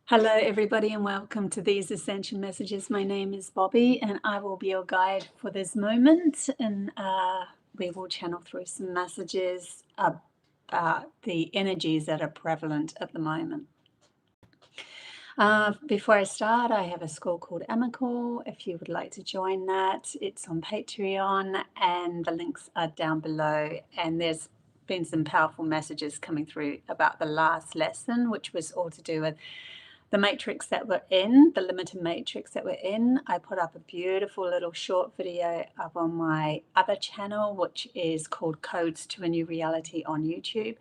Hello, everybody, and welcome to these Ascension Messages. My name is Bobby, and I will be your guide for this moment. And we will channel through some messages about the energies that are prevalent at the moment. Before I start, I have a school called AMAKEL. If you would like to join that, it's on Patreon, and the links are down below. And there's been some powerful messages coming through about the last lesson, which was all to do with the matrix that we're in, the limited matrix that we're in. I put up a beautiful little short video up on my other channel, which is called Codes to a New Reality on YouTube.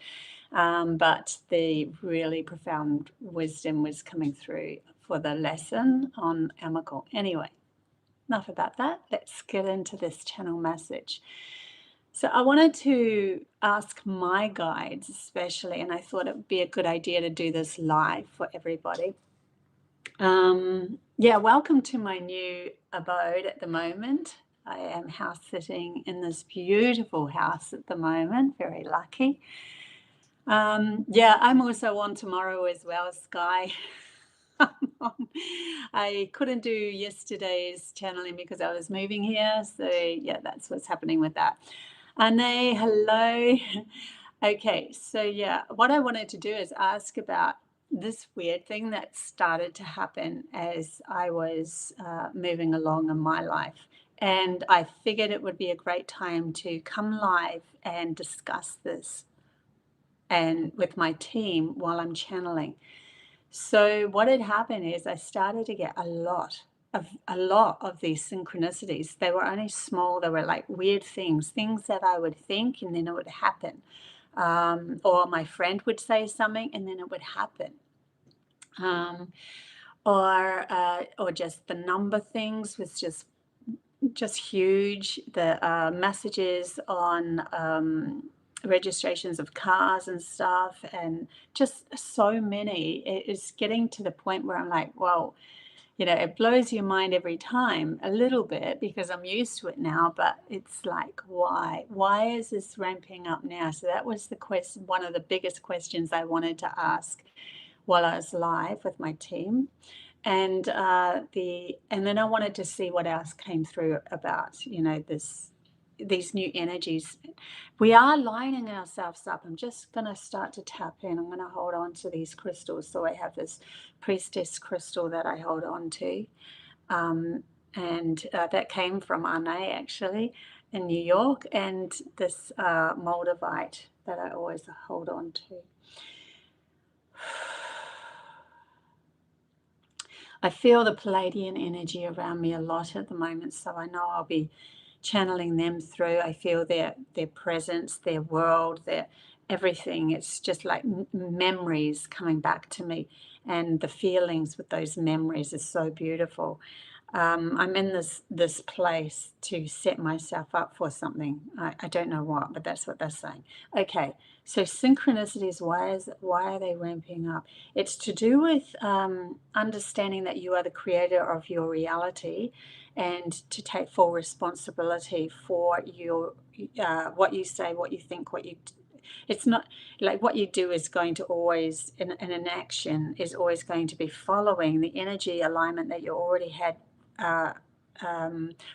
But the really profound wisdom was coming through for the lesson on AMAKEL. Anyway, enough about that. Let's get into this channel message. So I wanted to ask my guides especially, and I thought it would be a good idea to do this live for everybody. Yeah, welcome to my new abode at the moment. I am house sitting in this beautiful house at the moment, very lucky. Yeah, I'm also on tomorrow as well, Sky. I couldn't do yesterday's channeling because I was moving here. So yeah, that's what's happening with that. Ane, hello. Okay, so yeah, what I wanted to do is ask about this weird thing that started to happen as I was moving along in my life. And I figured it would be a great time to come live and discuss this and with my team while I'm channeling. So what had happened is I started to get a lot of these synchronicities. They were only small. They were like weird things that I would think and then it would happen. Or my friend would say something and then it would happen. Or just the number things was just huge. The messages on registrations of cars and stuff, and just so many. It is getting to the point where I'm like, well, it blows your mind every time a little bit because I'm used to it now, but it's like, why is this ramping up now? So that was the question, one of the biggest questions I wanted to ask while I was live with my team. And then I wanted to see what else came through about, these new energies. We are lining ourselves up. I'm just going to start to tap in. I'm going to hold on to these crystals. So I have this priestess crystal that I hold on to. And that came from Arne, actually, in New York. And this moldavite that I always hold on to. I feel the Pleiadian energy around me a lot at the moment, so I know I'll be channeling them through. I feel their presence, their world, their everything. It's just like memories coming back to me, and the feelings with those memories is so beautiful. I'm in this place to set myself up for something. I don't know what, but that's what they're saying. Okay, so synchronicities, why are they ramping up? It's to do with understanding that you are the creator of your reality, and to take full responsibility for your what you say, what you think, what you. It's not like what you do is going to always, in an action, is always going to be following the energy alignment that you already had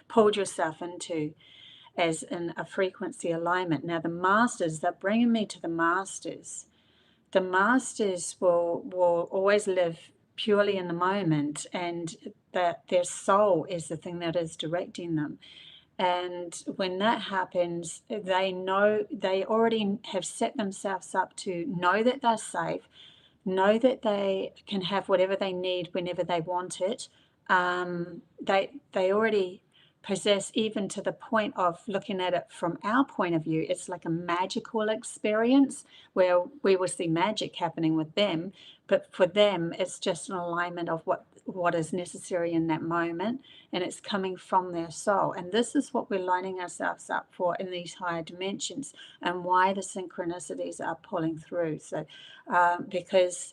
pulled yourself into as in a frequency alignment. Now the masters, they're bringing me to the masters. The masters will always live purely in the moment, and that their soul is the thing that is directing them. And when that happens, they know, they already have set themselves up to know that they're safe, know that they can have whatever they need whenever they want it. They already possess, even to the point of looking at it from our point of view, it's like a magical experience where we will see magic happening with them, but for them it's just an alignment of what is necessary in that moment, and it's coming from their soul. And this is what we're lining ourselves up for in these higher dimensions, and why the synchronicities are pulling through. So because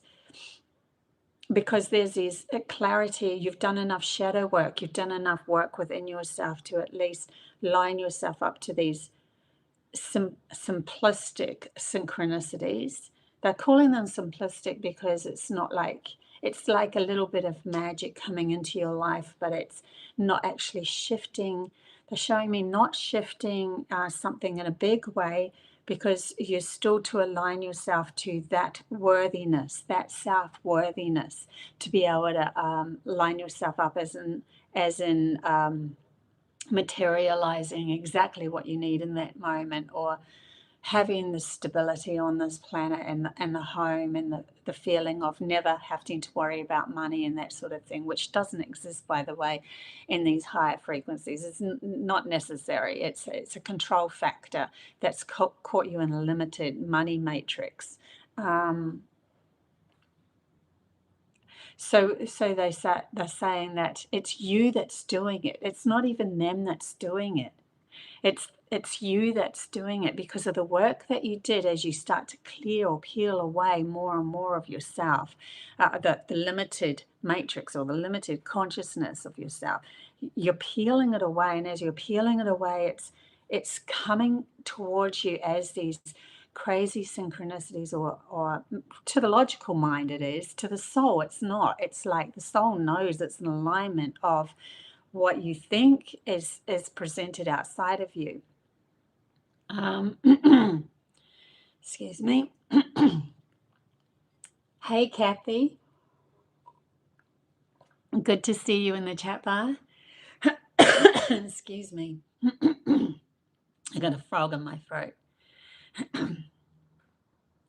there's this clarity, you've done enough shadow work, you've done enough work within yourself to at least line yourself up to these simplistic synchronicities. They're calling them simplistic because it's not like, it's like a little bit of magic coming into your life, but it's not actually shifting. They're showing me not shifting something in a big way, because you're still to align yourself to that worthiness, that self-worthiness, to be able to line yourself up as in materializing exactly what you need in that moment, or having the stability on this planet, and the home, and the feeling of never having to worry about money and that sort of thing, which doesn't exist, by the way, in these higher frequencies. It's not necessary. It's a control factor that's caught you in a limited money matrix. So they're saying that it's you that's doing it. It's not even them that's doing it. It's you that's doing it, because of the work that you did as you start to clear or peel away more and more of yourself, the limited matrix or the limited consciousness of yourself. You're peeling it away, and as you're peeling it away, it's coming towards you as these crazy synchronicities, or to the logical mind it is, to the soul it's not. It's like the soul knows it's an alignment of what you think is presented outside of you. Excuse me. Hey, Kathy. Good to see you in the chat bar. Excuse me. I got a frog in my throat.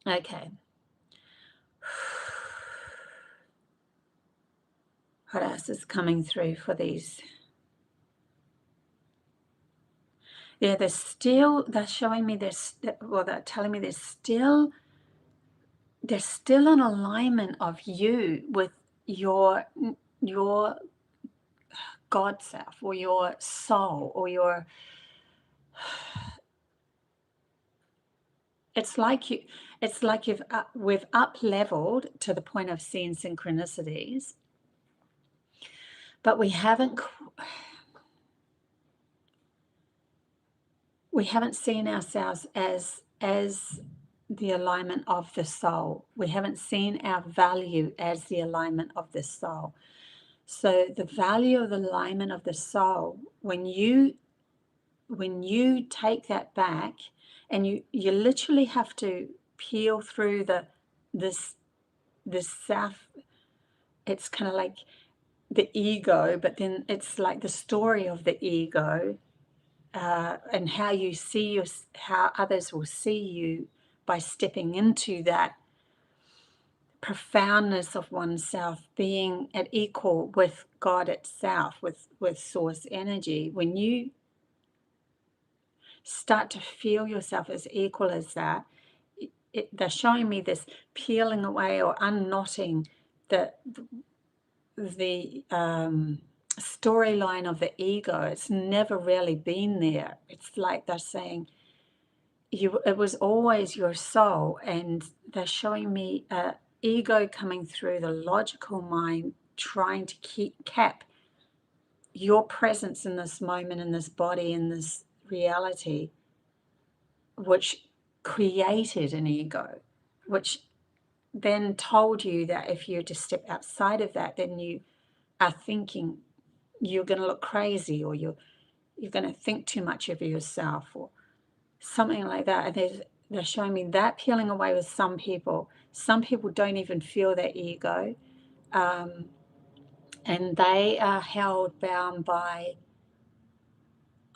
Okay. What else is coming through for these? Yeah, they're showing me this, well, they're telling me there's still an alignment of you with your God self, or your soul, or your, it's like we've up leveled to the point of seeing synchronicities, but we haven't seen ourselves as the alignment of the soul. We haven't seen our value as the alignment of the soul. So the value of the alignment of the soul, when you take that back, and you literally have to peel through this self. It's kind of like the ego, but then it's like the story of the ego, and how you see how others will see you by stepping into that profoundness of oneself, being at equal with God itself, with source energy. When you start to feel yourself as equal as that, they're showing me this peeling away or unknotting the storyline of the ego. It's never really been there. It's like they're saying it was always your soul, and they're showing me ego coming through the logical mind, trying to cap your presence in this moment, in this body, in this reality, which created an ego, which then told you that if you're to step outside of that, then you are thinking you're going to look crazy, or you're going to think too much of yourself, or something like that. And they're showing me that peeling away with some people. Some people don't even feel their ego, and they are held bound by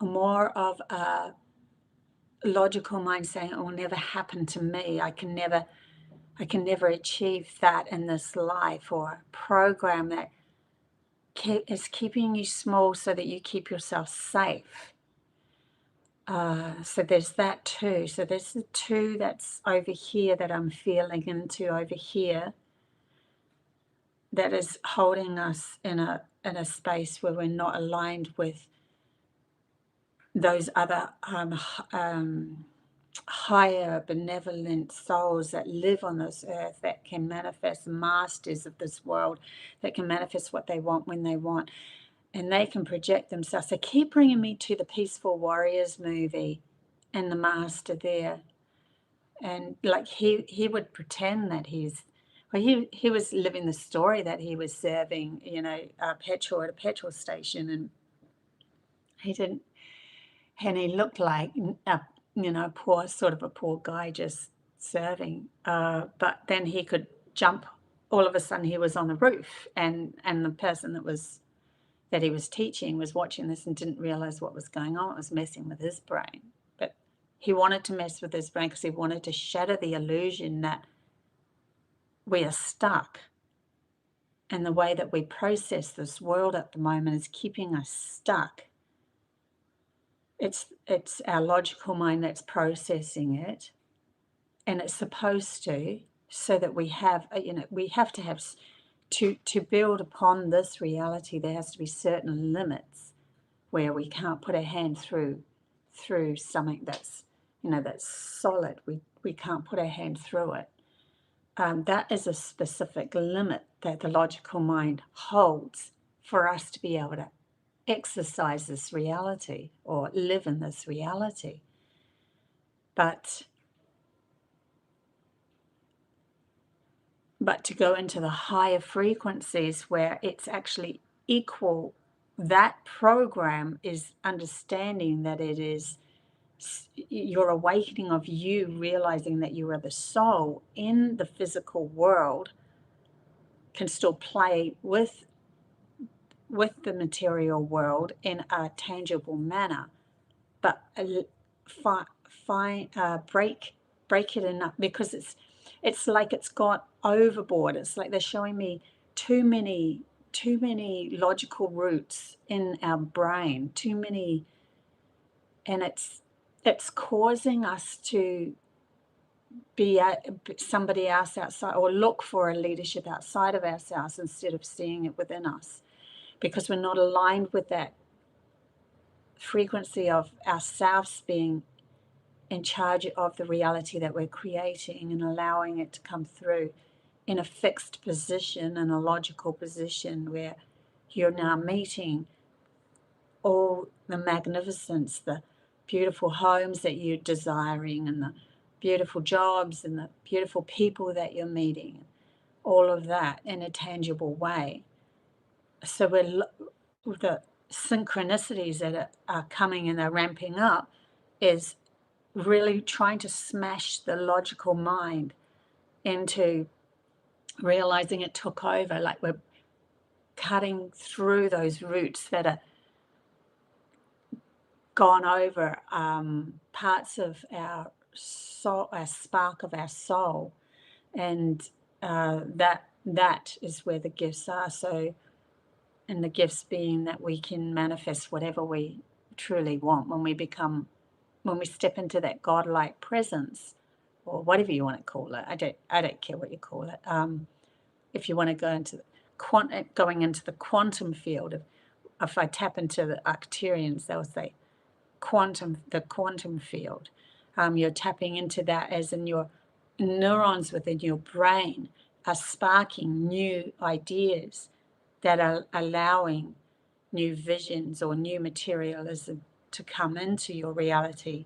more of a logical mind saying, it will never happen to me. I can never achieve that in this life, or a program that is keeping you small so that you keep yourself safe. So there's that too. So there's the two that's over here that I'm feeling into over here, that is holding us in a space where we're not aligned with those other higher benevolent souls that live on this earth, that can manifest, masters of this world, that can manifest what they want when they want, and they can project themselves. They keep bringing me to the Peaceful Warriors movie and the master there, and like he would pretend that he's Well, he was living the story that he was serving, petrol at a petrol station, and he didn't, and he looked like a, poor, sort of a poor guy just serving. But then he could jump. All of a sudden, he was on the roof, and the person that he was teaching was watching this and didn't realize what was going on. It was messing with his brain. But he wanted to mess with his brain because he wanted to shatter the illusion that we are stuck. And the way that we process this world at the moment is keeping us stuck. It's our logical mind that's processing it, and it's supposed to, so that we have, we have to have, to build upon this reality, there has to be certain limits where we can't put our hand through something that's, that's solid. We can't put our hand through it. That is a specific limit that the logical mind holds for us to be able to exercise this reality or live in this reality. But to go into the higher frequencies where it's actually equal, that program is understanding that it is your awakening of you realizing that you are the soul in the physical world, can still play with the material world in a tangible manner, but break it enough, because it's like it's got overboard. It's like they're showing me too many logical roots in our brain, too many, and it's causing us to be somebody else outside, or look for a leadership outside of ourselves instead of seeing it within us, because we're not aligned with that frequency of ourselves being in charge of the reality that we're creating and allowing it to come through in a fixed position, in a logical position, where you're now meeting all the magnificence, the beautiful homes that you're desiring, and the beautiful jobs and the beautiful people that you're meeting, all of that in a tangible way. So the synchronicities that are coming and are ramping up is really trying to smash the logical mind into realizing it took over, like we're cutting through those roots that are gone over, parts of our soul, our spark of our soul, and that is where the gifts are. So, and the gifts being that we can manifest whatever we truly want when we step into that godlike presence, or whatever you want to call it. I don't care what you call it. If you want to go into going into the quantum field, if I tap into the Arcturians, they'll say the quantum field. You're tapping into that, as in your neurons within your brain are sparking new ideas that are allowing new visions or new materialism to come into your reality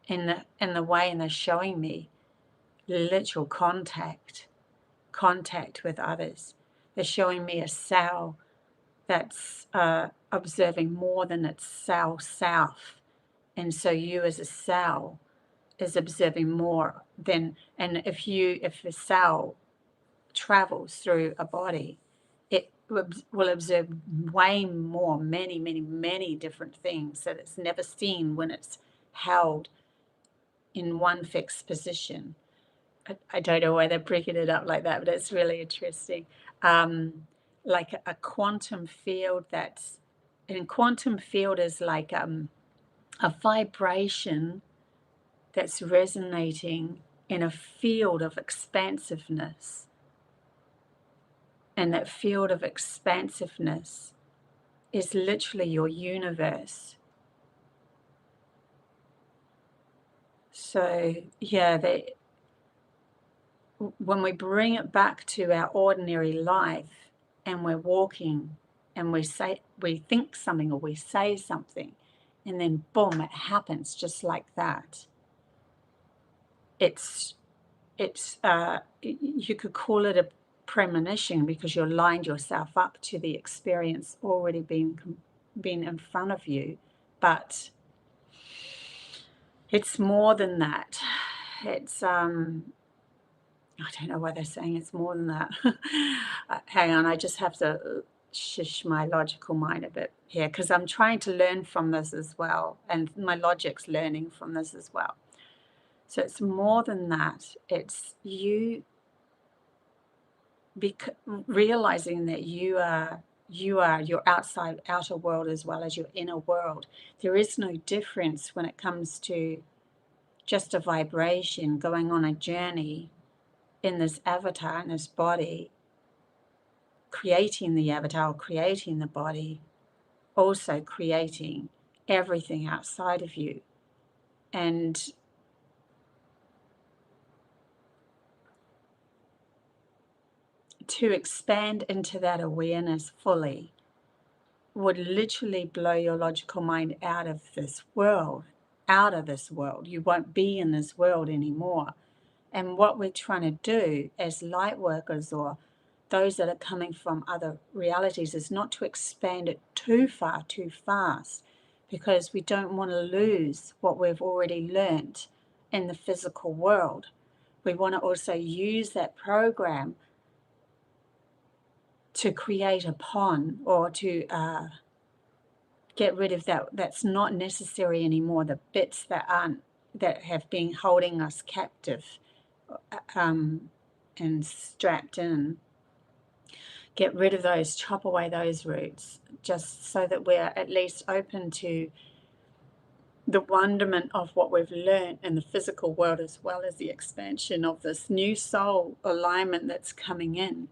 in the way, and they're showing me literal contact with others. They're showing me a cell that's observing more than its cell self, and so you as a cell is observing more than, and if a cell travels through a body, it will observe way more, many different things that it's never seen when it's held in one fixed position. I don't know why they're breaking it up like that, but it's really interesting. Like a quantum field quantum field is like a vibration that's resonating in a field of expansiveness. And that field of expansiveness is literally your universe. So, yeah, when we bring it back to our ordinary life and we're walking and we think something or we say something, and then boom, it happens just like that. It's it's you could call it a premonition because you lined yourself up to the experience already being in front of you. But it's more than that. It's I don't know why they're saying it's more than that. Hang on, I just have to shush my logical mind a bit here because I'm trying to learn from this as well, and my logic's learning from this as well. So it's more than that. It's you realizing that you are your outer world as well as your inner world. There is no difference when it comes to just a vibration going on a journey in this avatar, in this body, creating the avatar, creating the body, also creating everything outside of you. And to expand into that awareness fully would literally blow your logical mind out of this world, out of this world. You won't be in this world anymore. And what we're trying to do as light workers or those that are coming from other realities is not to expand it too far, too fast, because we don't want to lose what we've already learnt in the physical world. We want to also use that program to create upon or to get rid of that's not necessary anymore, the bits that have been holding us captive and strapped in. Get rid of those, chop away those roots, just so that we're at least open to the wonderment of what we've learned in the physical world, as well as the expansion of this new soul alignment that's coming in.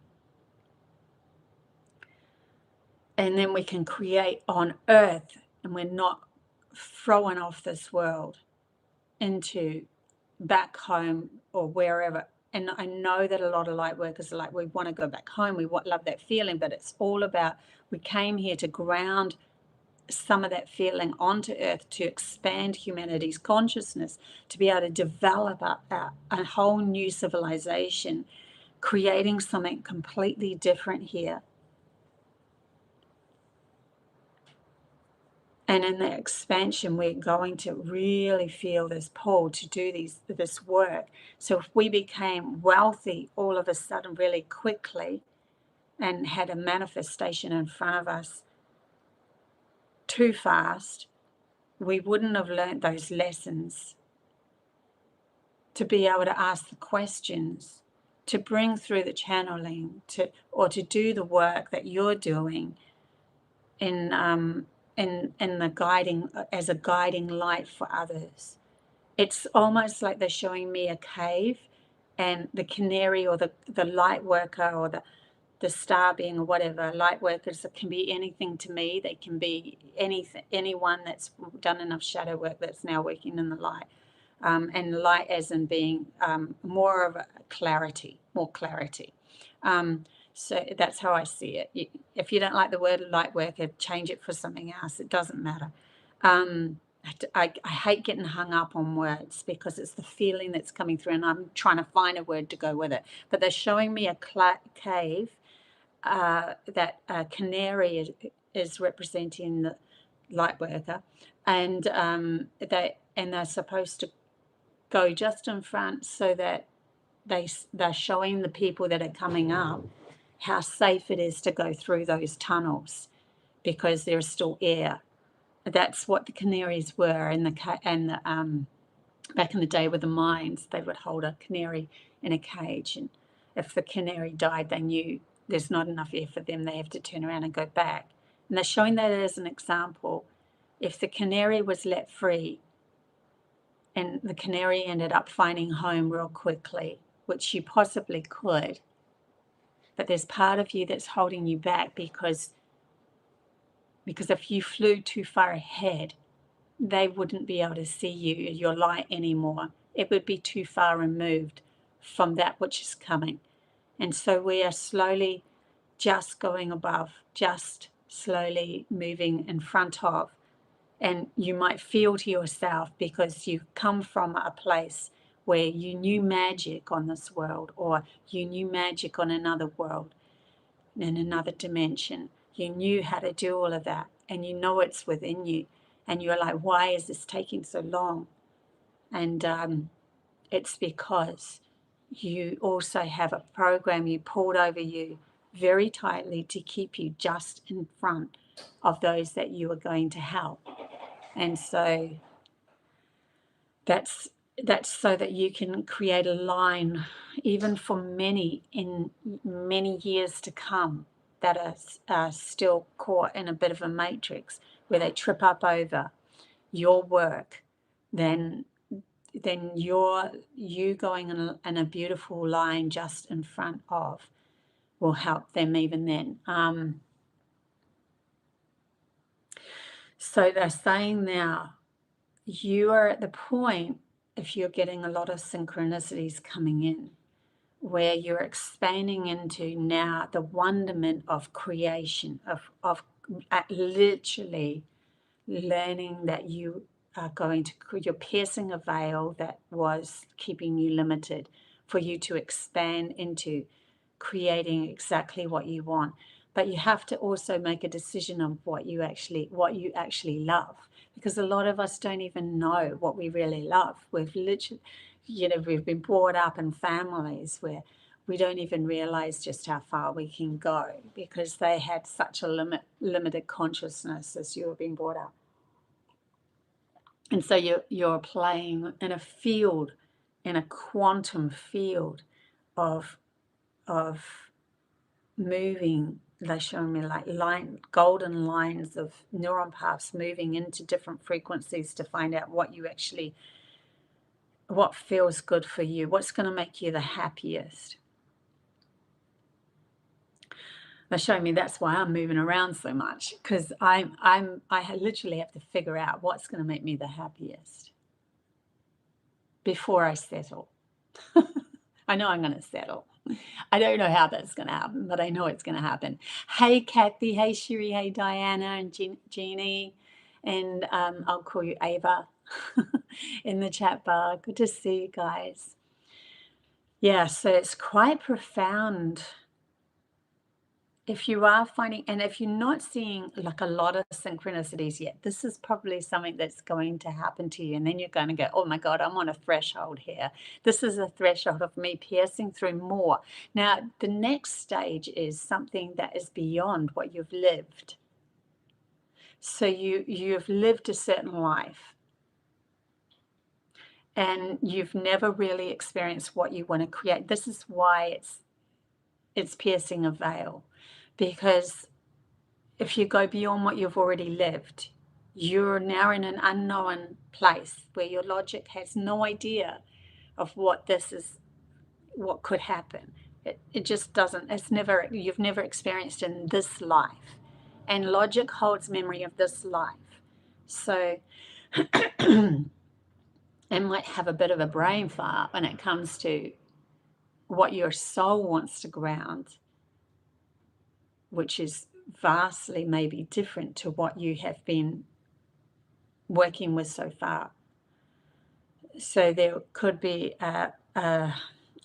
And then we can create on earth, and we're not throwing off this world into back home or wherever. And I know that a lot of light workers are like, we want to go back home, we love that feeling, but it's all about, we came here to ground some of that feeling onto earth, to expand humanity's consciousness, to be able to develop a whole new civilization, creating something completely different here. And in that expansion, we're going to really feel this pull to do this work. So if we became wealthy all of a sudden really quickly and had a manifestation in front of us too fast, we wouldn't have learned those lessons to be able to ask the questions, to bring through the channeling, or to do the work that you're doing in the guiding, as a guiding light for others. It's almost like they're showing me a cave, and the canary or the light worker or the star being or whatever, light workers, it can be anything to me. They can be anyone that's done enough shadow work that's now working in the light. And light as in being more of a clarity, more clarity. So that's how I see it. If you don't like the word light worker, change it for something else. It doesn't matter. I hate getting hung up on words because it's the feeling that's coming through, and I'm trying to find a word to go with it. But they're showing me a cave that a canary is representing the light worker, and they're supposed to go just in front so that they're showing the people that are coming up how safe it is to go through those tunnels because there's still air. That's what the canaries were in back in the day with the mines. They would hold a canary in a cage, and if the canary died, they knew there's not enough air for them. They have to turn around and go back. And they're showing that as an example. If the canary was let free, and the canary ended up finding home real quickly, which you possibly could, but there's part of you that's holding you back because if you flew too far ahead, they wouldn't be able to see you, your light anymore. It would be too far removed from that which is coming. And so we are slowly just going above, just slowly moving in front of. And you might feel to yourself, because you come from a place where you knew magic on this world, or you knew magic on another world, in another dimension. You knew how to do all of that, and you know it's within you, and you're like, why is this taking so long? And it's because you also have a program you pulled over you very tightly to keep you just in front of those that you are going to help. And so that's so that you can create a line, even for many in many years to come, that are still caught in a bit of a matrix where they trip up over your work. Then you going in a beautiful line just in front of will help them even then. So they're saying now, you are at the point, if you're getting a lot of synchronicities coming in, where you're expanding into now the wonderment of creation, of literally learning that you are going to, you're piercing a veil that was keeping you limited, for you to expand into creating exactly what you want. But you have to also make a decision of what you actually love, because a lot of us don't even know what we really love. We've literally, we've been brought up in families where we don't even realize just how far we can go, because they had such a limited consciousness as you were being brought up. And so you're playing in a field, in a quantum field of moving. They're showing me like golden lines of neuron paths moving into different frequencies to find out what feels good for you, what's going to make you the happiest. They're showing me that's why I'm moving around so much, because I literally have to figure out what's going to make me the happiest before I settle. I know I'm going to settle. I don't know how that's going to happen, but I know it's going to happen. Hey, Kathy. Hey, Shiri. Hey, Diana and Jeannie. And I'll call you Ava in the chat bar. Good to see you guys. Yeah, so it's quite profound. If you are finding, and if you're not seeing like a lot of synchronicities yet, this is probably something that's going to happen to you. And then you're going to go, oh my God, I'm on a threshold here. This is a threshold of me piercing through more. Now, the next stage is something that is beyond what you've lived. So you've lived a certain life, and you've never really experienced what you want to create. This is why it's piercing a veil. Because if you go beyond what you've already lived, you're now in an unknown place where your logic has no idea of what could happen. It just doesn't, you've never experienced in this life. And logic holds memory of this life. So it might have a bit of a brain fart when it comes to what your soul wants to ground, which is vastly maybe different to what you have been working with so far. So there could be a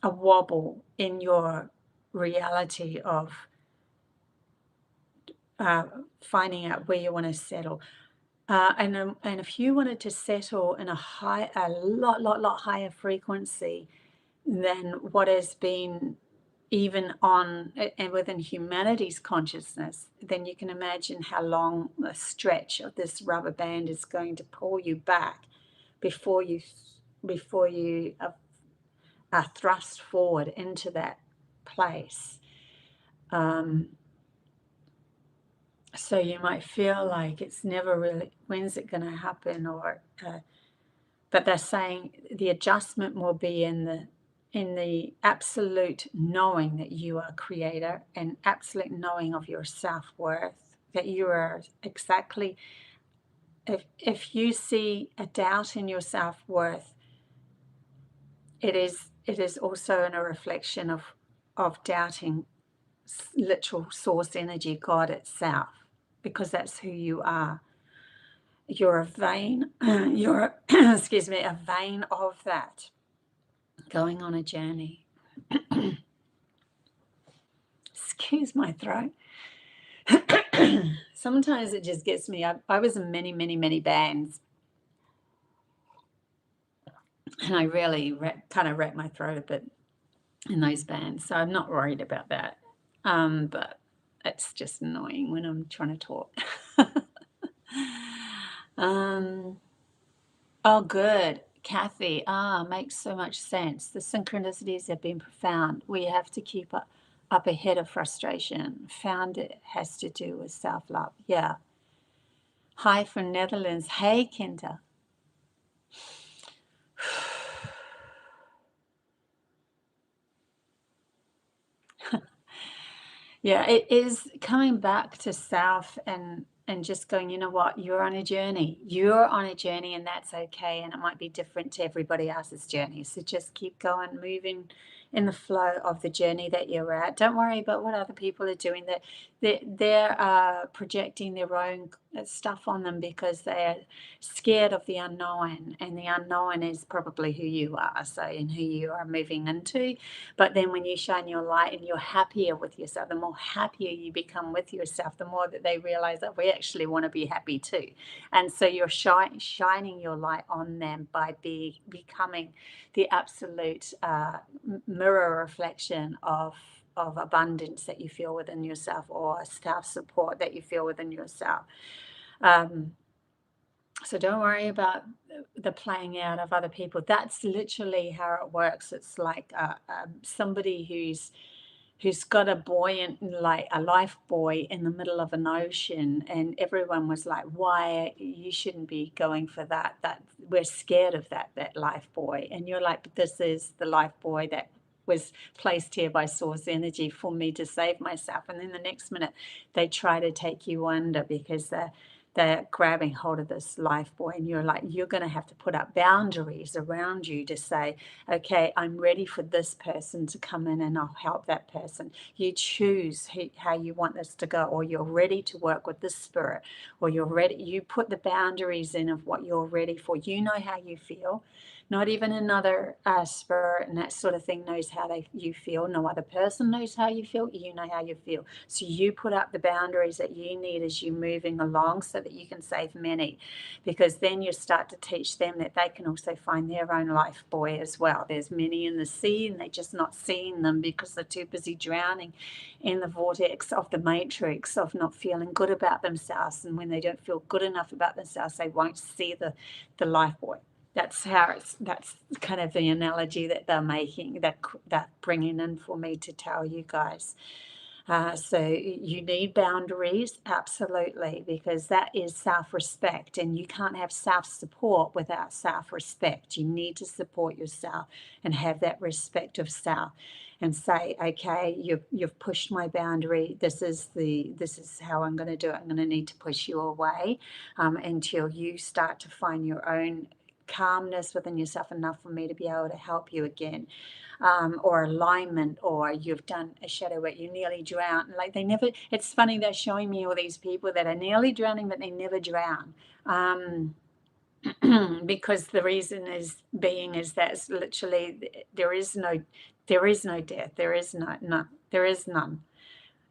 wobble in your reality of finding out where you want to settle. And if you wanted to settle in a lot higher frequency than what has been even on and within humanity's consciousness, then you can imagine how long a stretch of this rubber band is going to pull you back before you are thrust forward into that place. So you might feel like it's never really, when's it going to happen? But they're saying the adjustment will be in the absolute knowing that you are a creator, and absolute knowing of your self-worth, that you are exactly, if you see a doubt in your self-worth, it is also in a reflection of doubting literal source energy, God itself, because that's who you are. You're a vein, excuse me, a vein of that. going on a journey. Excuse my throat. Sometimes it just gets me. I was in many, many, many bands, and I really kind of wrecked my throat a bit in those bands, so I'm not worried about that. But it's just annoying when I'm trying to talk. Oh, good. Kathy, makes so much sense. The synchronicities have been profound. We have to keep up ahead of frustration. Found it has to do with self-love. Yeah. Hi from Netherlands. Hey, Kenta. Yeah, it is coming back to self and just going, you know what, you're on a journey. You're on a journey, and that's okay. And it might be different to everybody else's journey. So just keep going, moving in the flow of the journey that you're at. Don't worry about what other people are doing. That they're projecting their own stuff on them because they're scared of the unknown, and the unknown is probably who you are, so, and who you are moving into. But then when you shine your light and you're happier with yourself, the more happier you become with yourself, the more that they realize that we actually want to be happy too. And so you're shining your light on them by becoming the absolute mirror reflection of abundance that you feel within yourself, or self-support that you feel within yourself. So don't worry about the playing out of other people. That's literally how it works. It's like somebody who's got a buoyant, like a life buoy in the middle of an ocean, and everyone was like, why, you shouldn't be going for that, we're scared of that life buoy. And you're like, but this is the life buoy that was placed here by source energy for me to save myself. And then the next minute they try to take you under because they're grabbing hold of this life buoy, and you're like, you're going to have to put up boundaries around you to say, okay, I'm ready for this person to come in and I'll help that person. You choose how you want this to go, or you're ready to work with this spirit, or you're ready. You put the boundaries in of what you're ready for. You know how you feel. Not even another spirit and that sort of thing knows how you feel. No other person knows how you feel. You know how you feel. So you put up the boundaries that you need as you're moving along so that you can save many, because then you start to teach them that they can also find their own life buoy as well. There's many in the sea, and they're just not seeing them because they're too busy drowning in the vortex of the matrix of not feeling good about themselves. And when they don't feel good enough about themselves, they won't see the life buoy. That's kind of the analogy that they're making, that bringing in for me to tell you guys. So you need boundaries, absolutely, because that is self-respect, and you can't have self-support without self-respect. You need to support yourself and have that respect of self, and say, okay, you've pushed my boundary. This is how I'm going to do it. I'm going to need to push you away until you start to find your own calmness within yourself enough for me to be able to help you again. Or alignment, or you've done a shadow work, you nearly drown. Like it's funny, they're showing me all these people that are nearly drowning, but they never drown. Because the reason is that literally there is no death. There is none.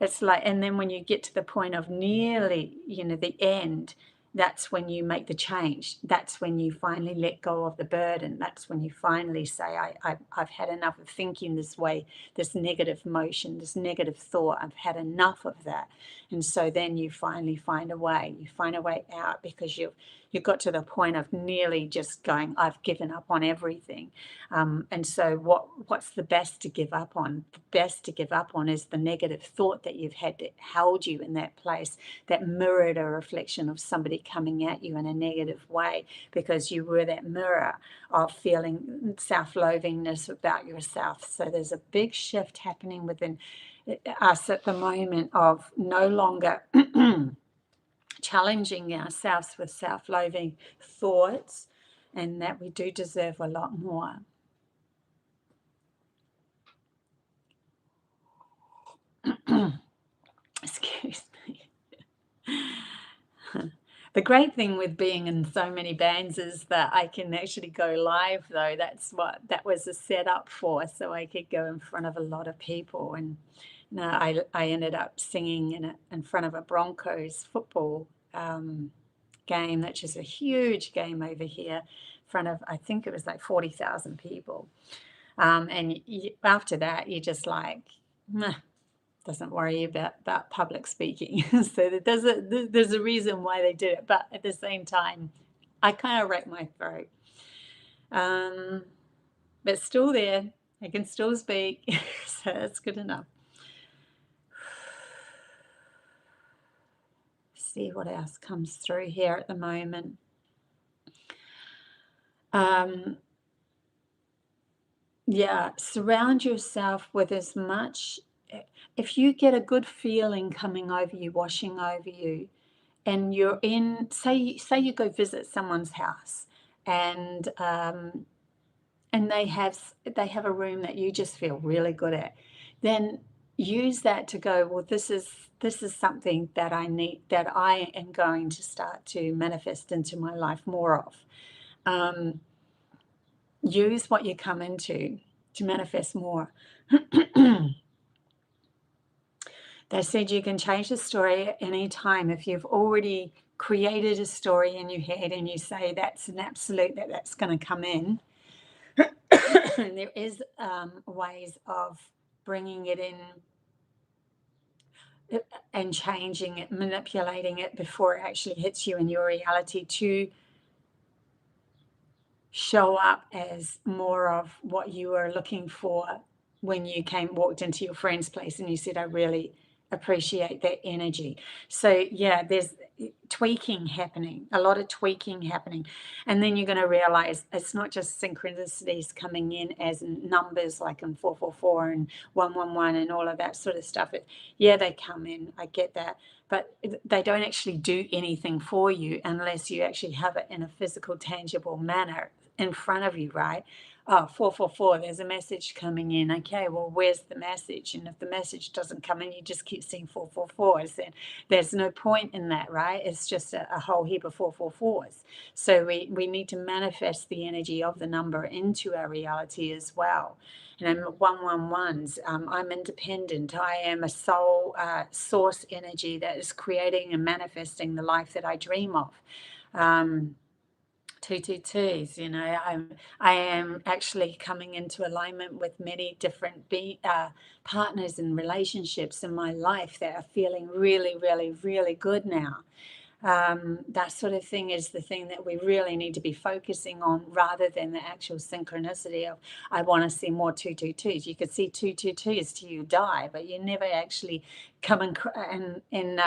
It's like, and then when you get to the point of nearly, the end, that's when you make the change. That's when you finally let go of the burden. That's when you finally say, I've had enough of thinking this way, this negative motion, this negative thought. I've had enough of that. And so then you finally find a way. You find a way out, because you've got to the point of nearly just going, I've given up on everything. And so what's the best to give up on? The best to give up on is the negative thought that you've had that held you in that place, that mirrored a reflection of somebody coming at you in a negative way, because you were that mirror of feeling self-loathingness about yourself. So there's a big shift happening within us at the moment of no longer challenging ourselves with self-loathing thoughts, and that we do deserve a lot more. Excuse me. The great thing with being in so many bands is that I can actually go live, though. That's what that was a setup for, so I could go in front of a lot of people. And I ended up singing in front of a Broncos football game, which is a huge game over here, in front of, I think it was like 40,000 people. And after that, you're just like, meh, doesn't worry about public speaking. So there's a reason why they did it. But at the same time, I kind of wrecked my throat. But still there. I can still speak. So that's good enough. See what else comes through here at the moment. Yeah, surround yourself with as much, if you get a good feeling coming over you, washing over you, and you're in, say you go visit someone's house, and they have a room that you just feel really good at, then use that to go, well, this is something that I need, that I am going to start to manifest into my life more of. Use what you come into to manifest more. They said you can change the story at any time. If you've already created a story in your head and you say that's an absolute, that's going to come in, and there is ways of bringing it in and changing it, manipulating it before it actually hits you in your reality to show up as more of what you were looking for when you walked into your friend's place and you said, I really appreciate that energy. So yeah, there's tweaking happening, a lot of tweaking happening. And then you're going to realize it's not just synchronicities coming in as numbers like in 444 and 111 and all of that sort of stuff. Yeah, they come in, I get that, but they don't actually do anything for you unless you actually have it in a physical, tangible manner in front of you, right? Oh, 444, there's a message coming in. Okay, well, where's the message? And if the message doesn't come in, you just keep seeing 444s. Then there's no point in that, right? It's just a whole heap of 444s. So we need to manifest the energy of the number into our reality as well. And 111s, I'm independent. I am a soul source energy that is creating and manifesting the life that I dream of. 222s, I am actually coming into alignment with many different partners and relationships in my life that are feeling really, really, really good now. That sort of thing is the thing that we really need to be focusing on, rather than the actual synchronicity of, I want to see more 222s. You could see 222s till you die, but you never actually come in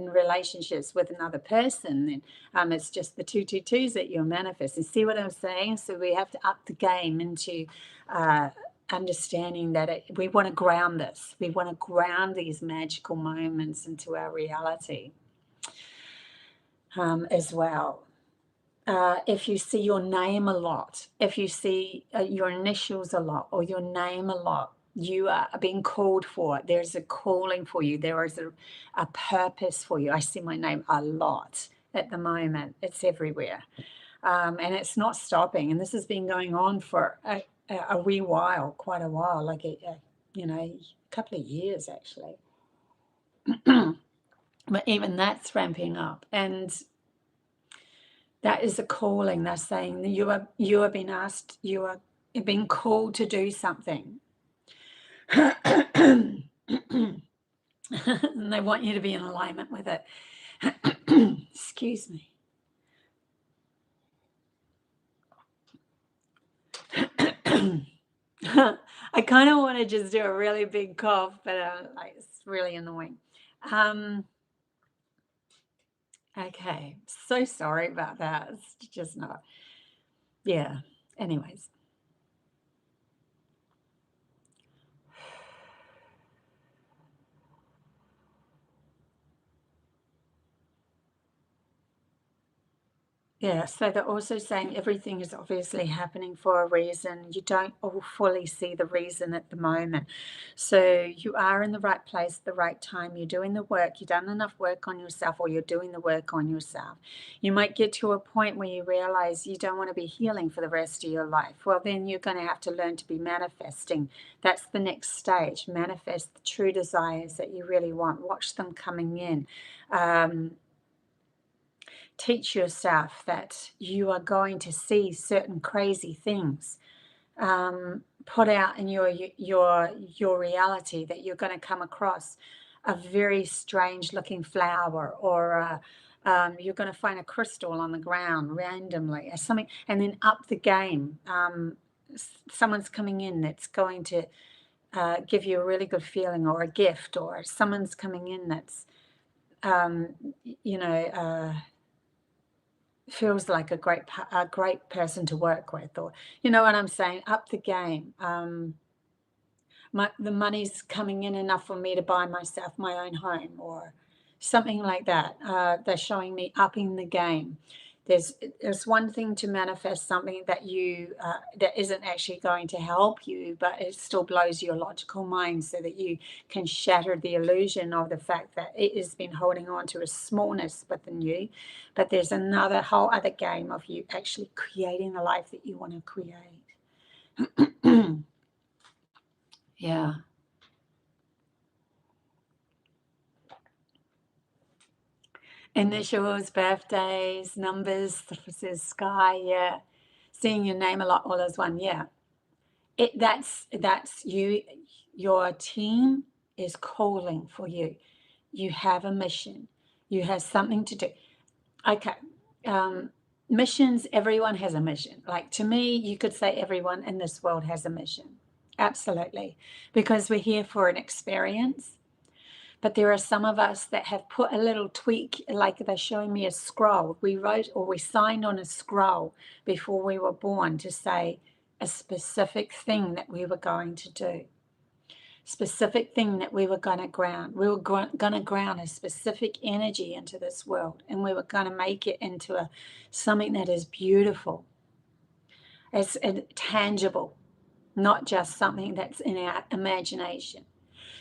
relationships with another person. Then it's just the 222s that you're manifesting. See what I'm saying? So we have to up the game into understanding that we want to ground this. We want to ground these magical moments into our reality. As well. If you see your name a lot, if you see your initials a lot or your name a lot, you are being called for. There's a calling for you. There is a purpose for you. I see my name a lot at the moment. It's everywhere. And it's not stopping. And this has been going on for a wee while, quite a while, like a couple of years actually. But even that's ramping up, and that is a calling. They're saying that you are being asked, you are being called to do something. And they want you to be in alignment with it. Excuse me. I kind of want to just do a really big cough, but it's really annoying. Okay, so sorry about that. It's just not, yeah. Anyways. Yeah, so they're also saying everything is obviously happening for a reason. You don't all fully see the reason at the moment. So you are in the right place at the right time. You're doing the work. You've done enough work on yourself, or you're doing the work on yourself. You might get to a point where you realize you don't want to be healing for the rest of your life. Well, then you're going to have to learn to be manifesting. That's the next stage. Manifest the true desires that you really want. Watch them coming in. Teach yourself that you are going to see certain crazy things put out in your reality, that you're going to come across a very strange looking flower, or you're going to find a crystal on the ground randomly or something, and then up the game. Someone's coming in that's going to give you a really good feeling, or a gift, or someone's coming in that's you know feels like a great person to work with, or you know what I'm saying, up the game. The money's coming in enough for me to buy myself my own home, or something like that. They're showing me upping the game. There's one thing to manifest something that that isn't actually going to help you, but it still blows your logical mind, so that you can shatter the illusion of the fact that it has been holding on to a smallness within you. But there's another whole other game of you actually creating the life that you want to create. Yeah. Initials, birthdays, numbers, says sky, yeah. Seeing your name a lot, all as one, yeah. That's you. Your team is calling for you. You have a mission. You have something to do. Okay. Missions, everyone has a mission. Like, to me, you could say everyone in this world has a mission. Absolutely. Because we're here for an experience. But there are some of us that have put a little tweak, like they're showing me a scroll. We wrote, or we signed on a scroll before we were born, to say a specific thing that we were going to do, specific thing that we were going to ground. We were going to ground a specific energy into this world, and we were going to make it into something that is beautiful, as tangible, not just something that's in our imagination.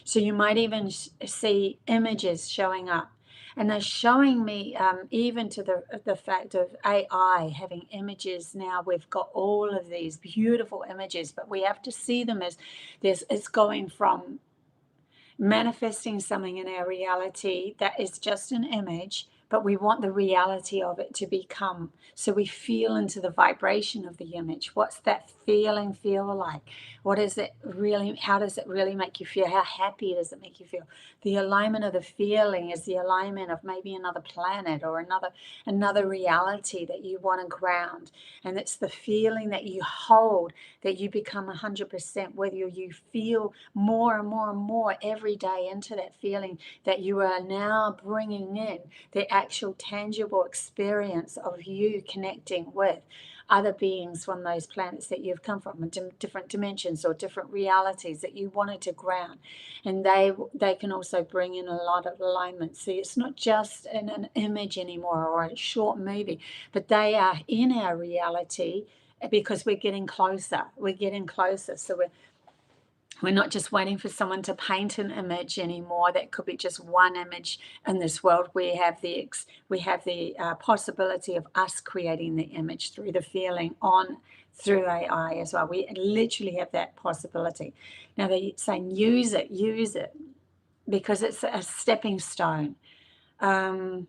So you might even see images showing up. And they're showing me, even to the fact of AI having images now. We've got all of these beautiful images, but we have to see them as it's going from manifesting something in our reality that is just an image, but we want the reality of it to become, so we feel into the vibration of the image. What's that feeling feel like? What is it really? How does it really make you feel? How happy does it make you feel? The alignment of the feeling is the alignment of maybe another planet, or another reality that you want to ground. And it's the feeling that you hold, that you become 100%, whether you feel more and more and more every day into that feeling, that you are now bringing in the actual tangible experience of you connecting with other beings from those planets that you've come from, different dimensions or different realities that you wanted to ground. And they can also bring in a lot of alignment. See, it's not just an image anymore, or a short movie, but they are in our reality, because we're getting closer. So we're not just waiting for someone to paint an image anymore. That could be just one image in this world. We have the possibility of us creating the image through the feeling through AI as well. We literally have that possibility. Now they're saying use it, because it's a stepping stone to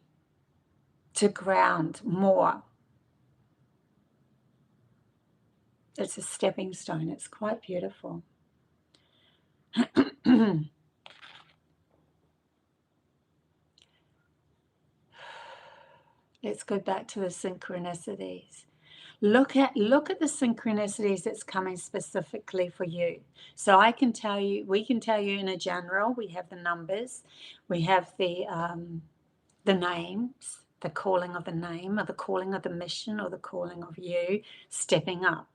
ground more. It's a stepping stone. It's quite beautiful. Let's go back to the synchronicities. Look at the synchronicities that's coming specifically for you. So we can tell you in a general. We have the numbers, we have the names, the calling of the name, or the calling of the mission, or the calling of you stepping up.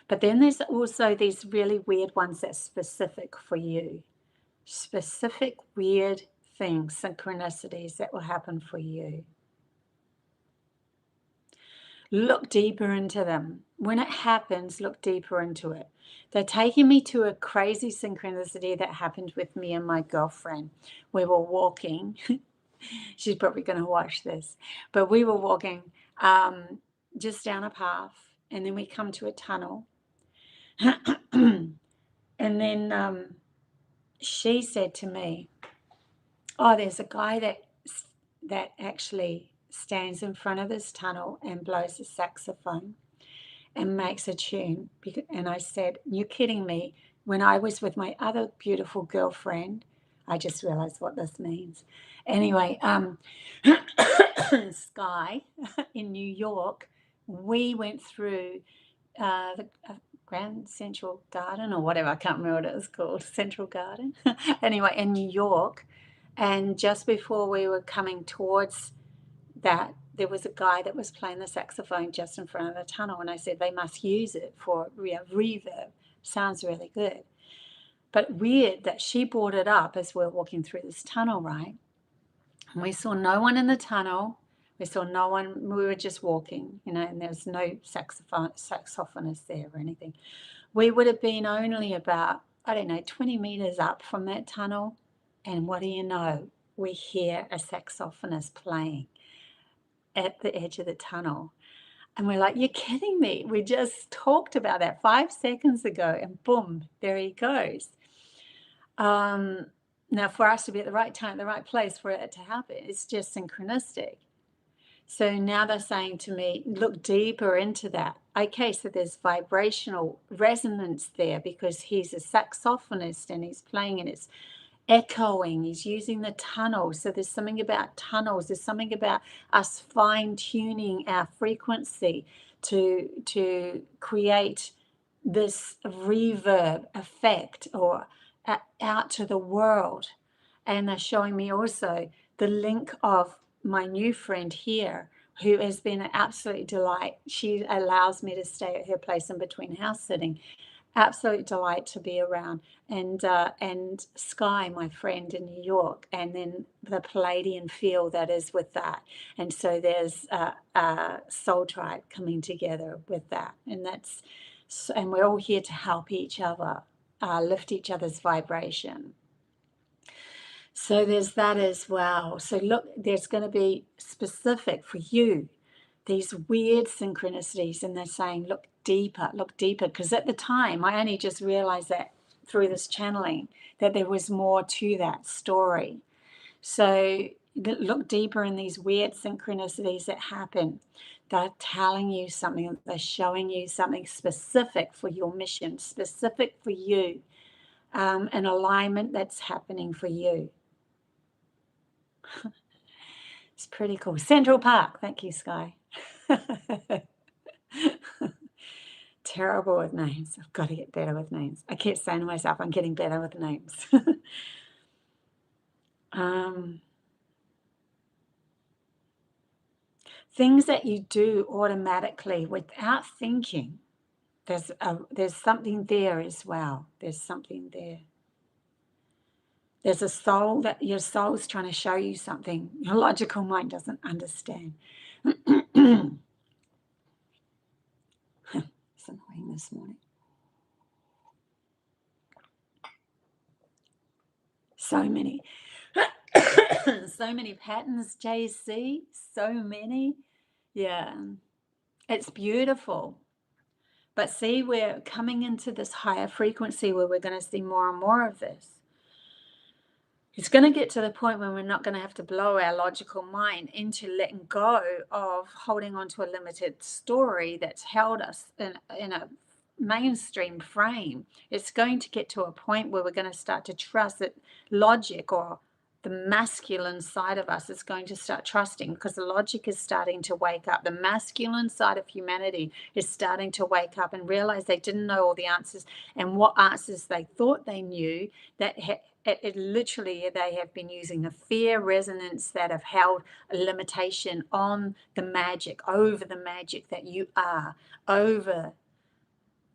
But then there's also these really weird ones that's specific for you. Specific weird things, synchronicities that will happen for you. Look deeper into them. When it happens, look deeper into it. They're taking me to a crazy synchronicity that happened with me and my girlfriend. We were walking. She's probably going to watch this. But we were walking just down a path, and then we come to a tunnel. And then she said to me, oh, there's a guy that actually stands in front of this tunnel and blows a saxophone and makes a tune. And I said, you're kidding me. When I was with my other beautiful girlfriend, I just realized what this means. Anyway, Sky in New York, we went through the Grand Central Garden or whatever, I can't remember what it was called, Central Garden. Anyway, in New York, and just before we were coming towards that, there was a guy that was playing the saxophone just in front of the tunnel, and I said they must use it for reverb. Sounds really good. But weird that she brought it up as we're walking through this tunnel, right? And we saw no one in the tunnel. We saw no one. We were just walking, you know, and there was no saxophonist there or anything. We would have been only about, I don't know, 20 meters up from that tunnel. And what do you know? We hear a saxophonist playing at the edge of the tunnel. And we're like, you're kidding me. We just talked about that 5 seconds ago, and boom, there he goes. Now, for us to be at the right time, the right place for it to happen, it's just synchronistic. So now they're saying to me, look deeper into that. Okay, so there's vibrational resonance there because he's a saxophonist and he's playing and it's echoing. He's using the tunnels. So there's something about tunnels. There's something about us fine-tuning our frequency to create this reverb effect or out to the world. And they're showing me also the link of my new friend here, who has been an absolute delight. She allows me to stay at her place in between house sitting. Absolute delight to be around. And Sky, my friend in New York, and then the Pleiadian feel that is with that. And so there's a soul tribe coming together with that. And we're all here to help each other, lift each other's vibration. So there's that as well. So look, there's going to be specific for you, these weird synchronicities, and they're saying, look deeper, because at the time, I only just realized that through this channeling, that there was more to that story. So look deeper in these weird synchronicities that happen. They're telling you something, they're showing you something specific for your mission, specific for you, an alignment that's happening for you. It's pretty cool. Central Park. Thank you, Sky. Terrible with names. I've got to get better with names. I keep saying to myself, I'm getting better with names. Things that you do automatically without thinking. There's something there as well. There's something there. There's a soul that your soul's trying to show you something your logical mind doesn't understand. It's annoying this morning. So many. So many patterns, JC. So many. Yeah. It's beautiful. But see, we're coming into this higher frequency where we're going to see more and more of this. It's going to get to the point where we're not going to have to blow our logical mind into letting go of holding on to a limited story that's held us in a mainstream frame. It's going to get to a point where we're going to start to trust that logic, or the masculine side of us, is going to start trusting, because the logic is starting to wake up. The masculine side of humanity is starting to wake up and realize they didn't know all the answers, and what answers they thought they knew, that it literally, they have been using the fear resonance that have held a limitation on the magic, over the magic that you are, over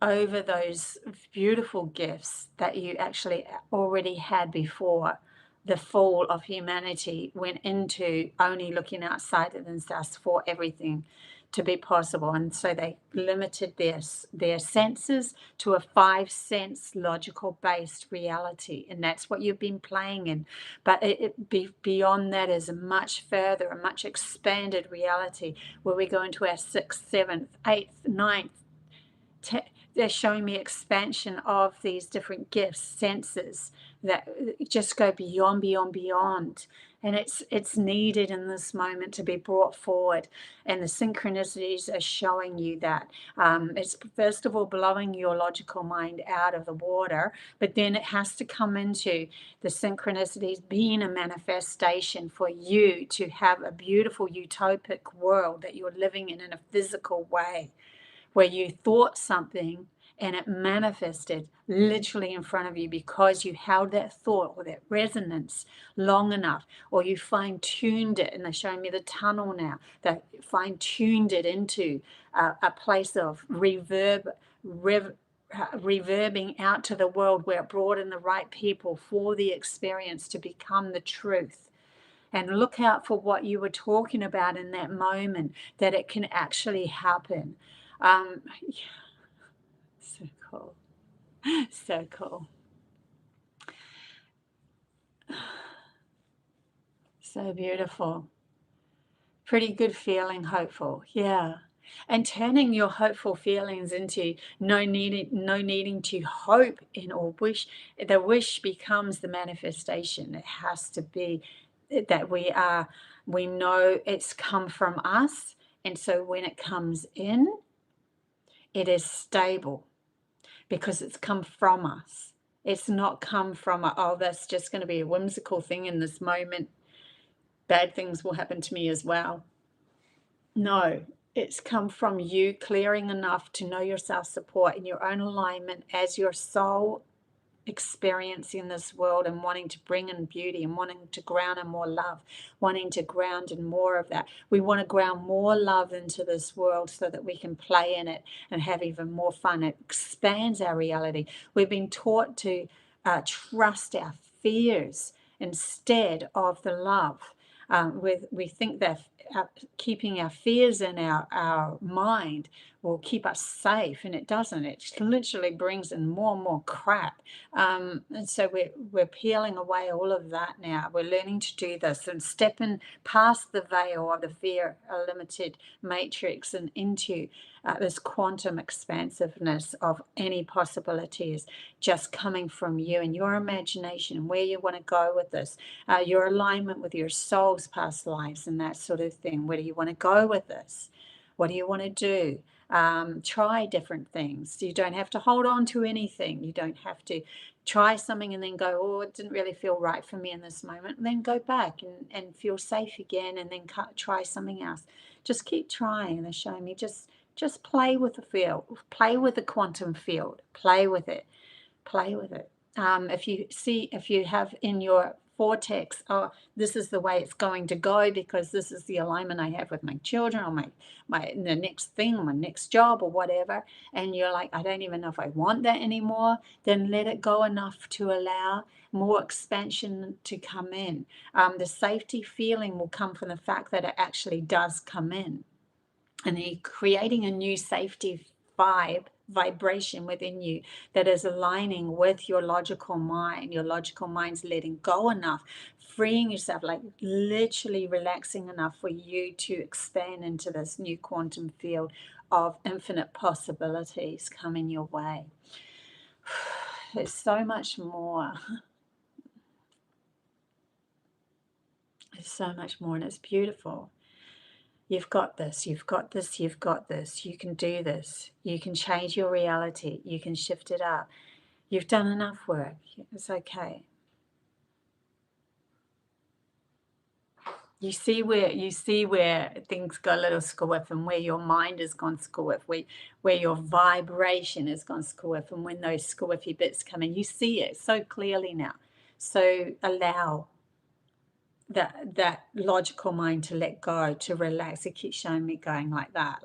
those beautiful gifts that you actually already had before the fall of humanity went into only looking outside of themselves for everything, to be possible. And so they limited their senses to a 5-sense logical based reality, and that's what you've been playing in. But beyond that is a much further, a much expanded reality where we go into our 6th, 7th, 8th, 9th. They're showing me expansion of these different gifts, senses that just go beyond, beyond, beyond. And it's needed in this moment to be brought forward. And the synchronicities are showing you that. It's first of all blowing your logical mind out of the water, but then it has to come into the synchronicities being a manifestation for you to have a beautiful utopic world that you're living in a physical way, where you thought something and it manifested literally in front of you because you held that thought or that resonance long enough, or you fine-tuned it. And they're showing me the tunnel now, that fine-tuned it into a place of reverbing out to the world, where it brought in the right people for the experience to become the truth. And look out for what you were talking about in that moment, that it can actually happen. So cool. So cool. So beautiful. Pretty good feeling, hopeful. Yeah. And turning your hopeful feelings into no needing to hope in or wish. The wish becomes the manifestation. It has to be that we know it's come from us. And so when it comes in, it is stable because it's come from us. It's not come from, oh, that's just going to be a whimsical thing in this moment. Bad things will happen to me as well. No, it's come from you clearing enough to know your self-support in your own alignment as your soul experiencing this world, and wanting to bring in beauty, and wanting to ground in more love, wanting to ground in more of that. We want to ground more love into this world so that we can play in it and have even more fun. It expands our reality. We've been taught to trust our fears instead of the love. We think that keeping our fears in our mind will keep us safe, and it doesn't. It literally brings in more and more crap. And so we're peeling away all of that now. We're learning to do this and stepping past the veil of the fear limited matrix and into this quantum expansiveness of any possibilities just coming from you and your imagination and where you want to go with this, your alignment with your soul's past lives and that sort of thing. Where do you want to go with this? What do you want to do? Try different things. You don't have to hold on to anything. You don't have to try something and then go, oh, it didn't really feel right for me in this moment. And then go back and feel safe again, and then try something else. Just keep trying. They're showing me just play with the field, play with the quantum field, play with it, play with it. If you have in your vortex, oh, this is the way it's going to go because this is the alignment I have with my children, or the next thing, my next job, or whatever, and you're like, I don't even know if I want that anymore, then let it go enough to allow more expansion to come in. The safety feeling will come from the fact that it actually does come in. And you're creating a new safety vibration within you that is aligning with your logical mind. Your logical mind's letting go enough, freeing yourself, like literally relaxing enough for you to expand into this new quantum field of infinite possibilities coming your way. There's so much more. There's so much more, and it's beautiful. You've got this, you've got this, you've got this. You can do this. You can change your reality. You can shift it up. You've done enough work. It's okay. You see where things go a little squiff, and where your mind has gone squiff, where your vibration has gone squiff, and when those squiffy bits come in, you see it so clearly now. So allow that logical mind to let go, to relax. It keeps showing me going like that.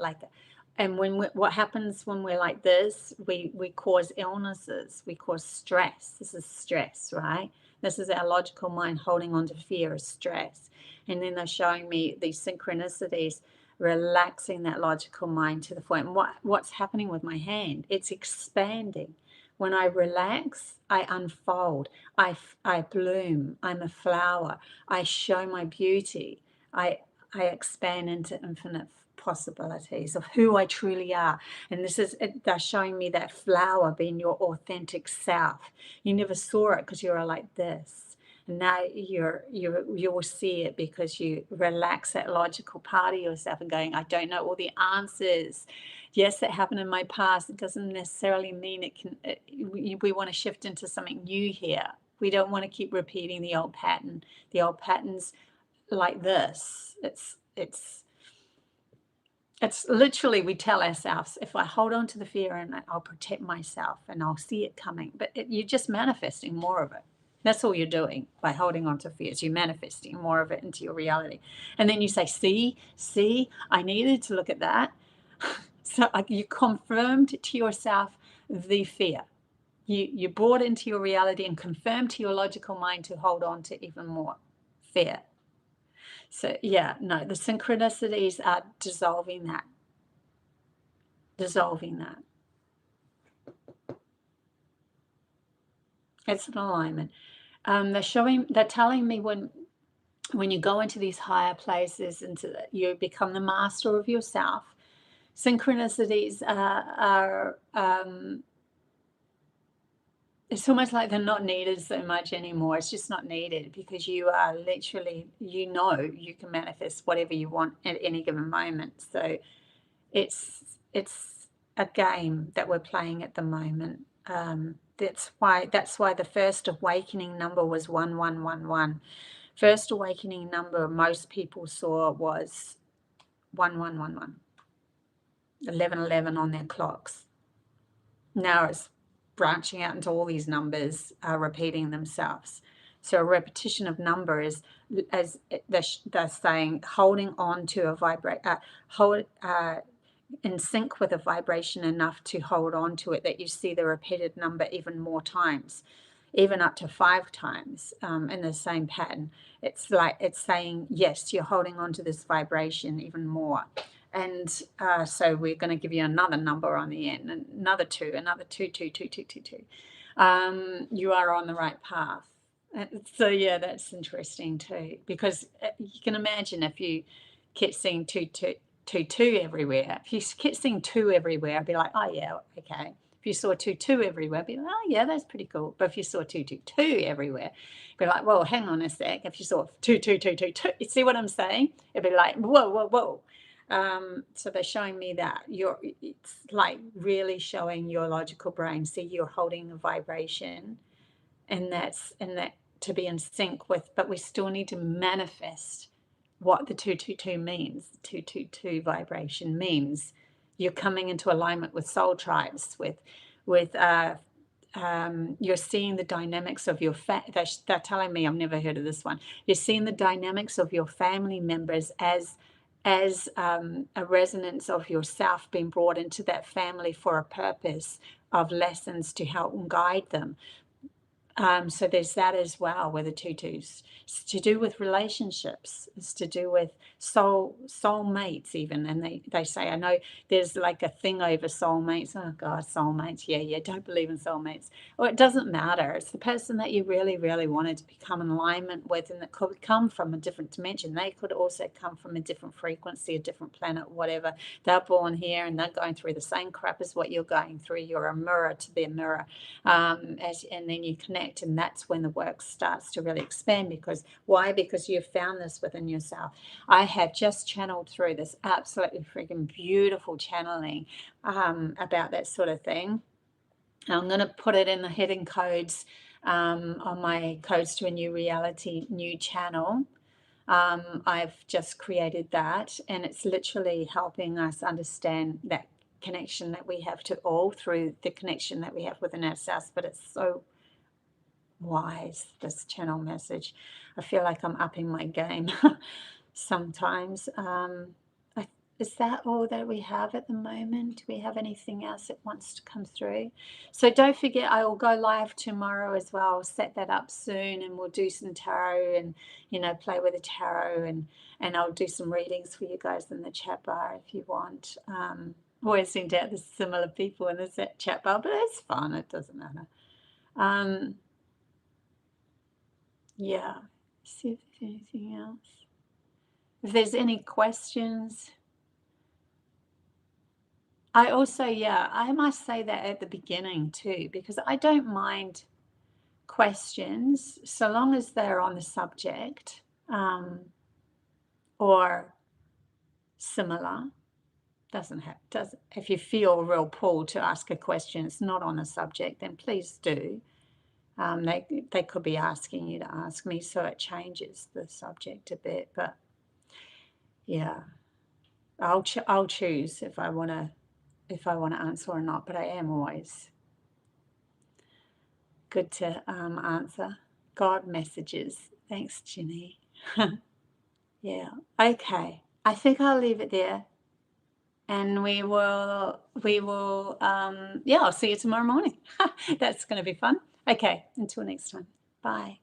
And what happens when we're like this, we cause illnesses, we cause stress. This is stress, right? This is our logical mind holding on to fear, or stress. And then they're showing me these synchronicities relaxing that logical mind to the point. What's happening with my hand? It's expanding. When I relax, I unfold. I bloom. I'm a flower. I show my beauty. I expand into infinite possibilities of who I truly are. And they're showing me that flower being your authentic self. You never saw it because you were like this. And now you will see it because you relax that logical part of yourself and going, I don't know all the answers. Yes, that happened in my past. It doesn't necessarily mean it can. We want to shift into something new here. We don't want to keep repeating the old pattern. The old patterns like this. It's literally, we tell ourselves, if I hold on to the fear and I'll protect myself and I'll see it coming. But you're just manifesting more of it. That's all you're doing by holding on to fears. You're manifesting more of it into your reality. And then you say, see, I needed to look at that. So you confirmed to yourself the fear. You brought into your reality and confirmed to your logical mind to hold on to even more fear. So yeah, no, the synchronicities are dissolving that. It's an alignment. They're telling me when you go into these higher places, you become the master of yourself. Synchronicities are it's almost like they're not needed so much anymore. It's just not needed because you are literally, you can manifest whatever you want at any given moment. So it's a game that we're playing at the moment. That's why the first awakening number was 1111. First awakening number most people saw was 1111, 1111 on their clocks. Now it's branching out into all these numbers repeating themselves. So a repetition of numbers, as they're saying, holding on to a in sync with a vibration enough to hold on to it, that you see the repeated number even more times, even up to 5 times in the same pattern. It's like it's saying, yes, you're holding on to this vibration even more. And so we're going to give you another number on the end, another 2, another 2, 2, 2, 2, 2, 2. You are on the right path. So yeah, that's interesting too, because you can imagine if you kept seeing 2, 2, 2, 2 everywhere. If you kept seeing 2 everywhere, I'd be like, oh yeah, okay. If you saw 2, 2 everywhere, I'd be like, oh yeah, that's pretty cool. But if you saw 2, 2, 2 everywhere, be like, whoa, hang on a sec. If you saw 2, 2, 2, 2, 2, you see what I'm saying? It'd be like, whoa, whoa, whoa. So they're showing me that it's like really showing your logical brain. See, you're holding a vibration, and that to be in sync with, but we still need to manifest what the 222 means. The 222 vibration means you're coming into alignment with soul tribes, with you're seeing the dynamics of your they're telling me, I've never heard of this one. You're seeing the dynamics of your family members as a resonance of yourself being brought into that family for a purpose of lessons to help and guide them. So there's that as well with the 2-2s. It's to do with relationships. It's to do with soulmates even. And they say, I know there's like a thing over soulmates. Oh God, soulmates. Yeah. Don't believe in soulmates. Well, it doesn't matter. It's the person that you really, really wanted to become in alignment with, and that could come from a different dimension. They could also come from a different frequency, a different planet, whatever. They're born here and they're going through the same crap as what you're going through. You're a mirror to their mirror. And then you connect. And that's when the work starts to really expand. Because why? Because you've found this within yourself. I have just channeled through this absolutely freaking beautiful channeling about that sort of thing. I'm going to put it in the hidden codes on my Codes to a New Reality new channel. I've just created that, and it's literally helping us understand that connection that we have to all through the connection that we have within ourselves. But it's so wise, this channel message. I feel like I'm upping my game sometimes. is that all that we have at the moment? Do we have anything else that wants to come through? So don't forget, I will go live tomorrow as well. I'll set that up soon, and we'll do some tarot and, you know, play with the tarot, and I'll do some readings for you guys in the chat bar if you want. Always seem to have the similar people in the chat bar, but it's fun. It doesn't matter. Yeah. See if there's anything else. If there's any questions. I also, yeah, I must say that at the beginning too, because I don't mind questions so long as they're on the subject or similar. If you feel a real pull to ask a question, it's not on the subject, then please do. They could be asking you to ask me, so it changes the subject a bit. But yeah, I'll choose if I want to answer or not. But I am always good to answer. God messages. Thanks, Ginny. Yeah. Okay. I think I'll leave it there. And we will, yeah, I'll see you tomorrow morning. That's going to be fun. Okay. Until next time. Bye.